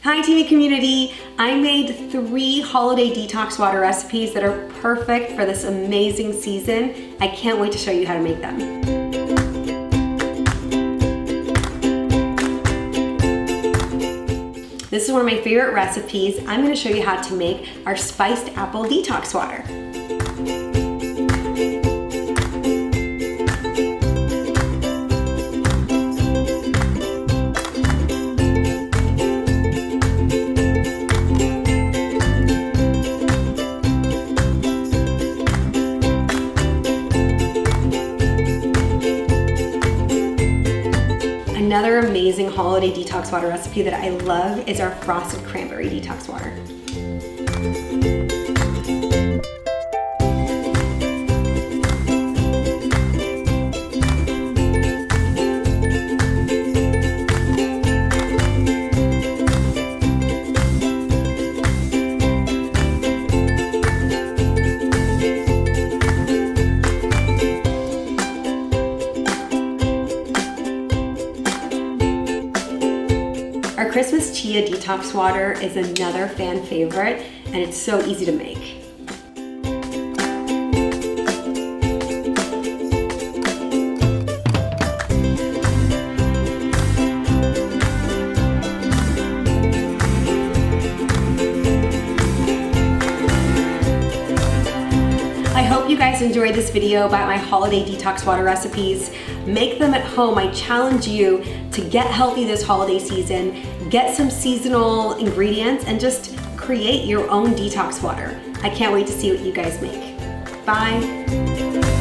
Hi TV community, I made 3 holiday detox water recipes that are perfect for this amazing season. I can't wait to show you how to make them. This is one of my favorite recipes. I'm going to show you how to make our spiced apple detox water. Another amazing holiday detox water recipe that I love is our frosted cranberry detox water. Our Christmas Chia detox water is another fan favorite, and it's so easy to make. I hope you guys enjoyed this video about my holiday detox water recipes. Make them at home. I challenge you to get healthy this holiday season, get some seasonal ingredients, and just create your own detox water. I can't wait to see what you guys make. Bye.